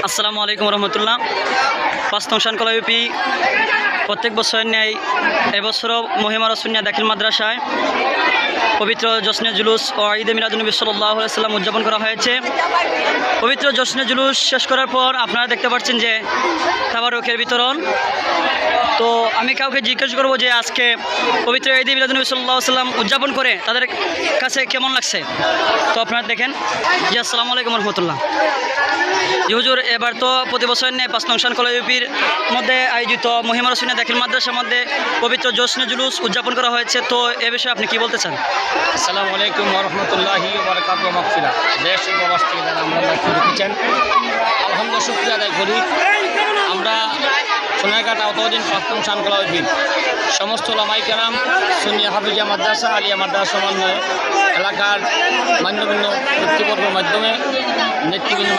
আসসালামু আলাইকুম রহমতুল্লাহ। ৫ নং শানকলা ইউপি প্রত্যেক বছরের ন্যায় এবছরও মহিমা রসুনিয়া দাখিল মাদ্রাসায় পবিত্র জশ্নে জুলুস ও ঈদে মিলাদুন্নবী সাল্লাল্লাহু আলাইহি ওয়াসাল্লাম উদযাপন করা হয়েছে। পবিত্র জশ্নে জুলুস শেষ করার পর আপনারা দেখতে পাচ্ছেন যে তাবারুকের বিতরণ। তো আমি কাউকে জিজ্ঞেস করবো যে আজকে পবিত্র ঈদে মিলাদুন্নবী সাল্লাল্লাহু আলাইহি ওয়াসাল্লাম উদযাপন করে তাদের কাছে কেমন লাগছে। তো আপনারা দেখেন। জি আসসালামু আলাইকুম রহমতুল্লাহ। জি হুজুর, এবার তো প্রতি বছর নিয়ে ৫ নং শানকলা ইউপির মধ্যে আয়োজিত মহিমা রসুনিয়া দাখিল মাদ্রাসার মধ্যে পবিত্র জশ্নে জুলুস উদযাপন করা হয়েছে। তো এ বিষয়ে আপনি কি বলতে চান? আসসালামু আলাইকুম ওয়া রাহমাতুল্লাহি ওয়া বারাকাতুহু। মাগফিরাত দেশ ও প্রবাস থেকে যারা আমরা দেখেছেন, আলহামদুলিল্লাহ শুকরিয়া আদায় করি। আমরা সোনারঘাট আওতাধীন ৫ নং শানকলা ইউপির সমস্ত ওলামায়ে কেরাম, সুন্নিয়া হাফিজিয়া মাদ্রাসা, আলিয়া মাদ্রাসা সমন্বয়ে এলাকার মান্যগণ্য ব্যক্তিবর্গের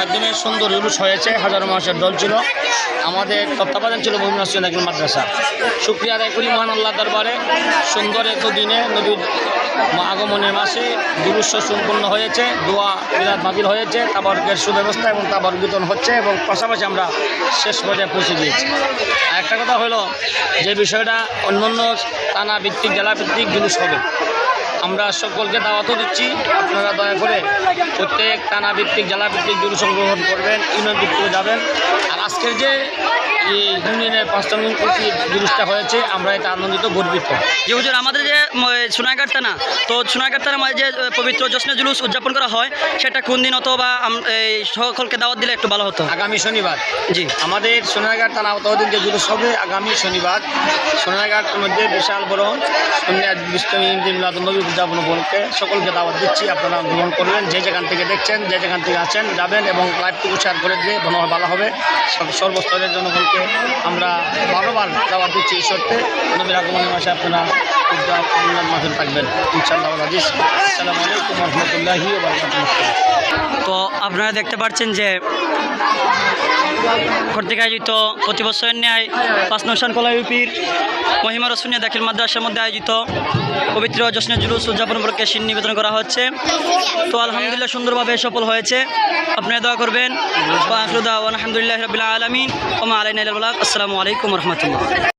মাধ্যমে সুন্দর জুলুস হয়েছে। হাজারো মানুষের দল ছিল। আমাদের তত্ত্বাবধান ছিল মহিমা রসুনিয়া দাখিল মাদ্রাসা। শুকরিয়া আদায় করি মহান আল্লাহ দরবারে। সুন্দর এত দিনে নবীর আগমনের মাসে জুলুস সম্পূর্ণ হয়েছে, দোয়া মিলাদ মাহফিল হয়েছে, তাবারুকের সুব্যবস্থা এবং তাবারুক বিতরণ হচ্ছে এবং পাশাপাশি আমরা শেষ পর্যায়ে পৌঁছে দিয়েছি। একটা কথা হলো যে বিষয়টা অন্যান্য থানা ভিত্তিক জেলা ভিত্তিক জুলুস হবে। আমরা সকলকে দাওয়াতও দিচ্ছি, আপনারা দয়া করে প্রত্যেক থানা ভিত্তিক জেলা ভিত্তিক জুলুস অংশগ্রহণ করবেন, ইউনিয়ন ভিত্তিকে যাবেন। আর আজকের যে এই ইউনিয়নের ৫ নং জুলুসটা হয়েছে, আমরা এটা আনন্দিত গর্বিত। যে হুজুর, আমাদের যে সোনারঘাট থানা, তো সোনারঘাট থানার মাঝে যে পবিত্র জশ্নে জুলুস উদযাপন করা হয় সেটা কোন দিন হতো বা এই সকলকে দাওয়াত দিলে একটু ভালো হতো? আগামী শনিবার। জি, আমাদের সোনারঘাট থানা আওতাধীন যে জুলুস হবে আগামী শনিবার। সোনারঘাটের মধ্যে বিশাল বড় ঈদে মিলাদুন্নবী উদযাপন উপলক্ষে সকলকে দাওয়াত দিচ্ছি, আপনারা গ্রহণ করবেন। যে যেখান থেকে দেখছেন, যে যেখান থেকে আছেন, যাবেন এবং লাইভটুকু শেয়ার করে দিলে ভালো হবে। সর্বস্তরের জনগণকে আমরা বারবার দাওয়াত দিচ্ছি। এই সত্ত্বে নবীর আগমনের মাসে আপনারা মাঝে থাকবেন ইনশাআল্লাহ আজিজ। আসসালামু আলাইকুম ওয়া রাহমাতুল্লাহি ওয়া বারাকাতুহু। তো আপনারা দেখতে পাচ্ছেন যে কর্তৃক আয়োজিত প্রতি বছরের ন্যায় ৫ নং শানকলা ইউপির মহিমা রসুনিয়া দাখিল মাদ্রাসার মধ্যে আয়োজিত পবিত্র জশ্নে জুলুস উদযাপন উপলক্ষে শিন নিবেদন করা হচ্ছে। তো আলহামদুলিল্লাহ সুন্দরভাবে সফল হয়েছে। আপনারা দোয়া করবেন। আলহামদুলিল্লাহ রাব্বিল আলামিন ওয়া মা আলাইনা ইল্লাল বালাগ। আসসালামু আলাইকুম ওয়া রাহমাতুল্লাহ।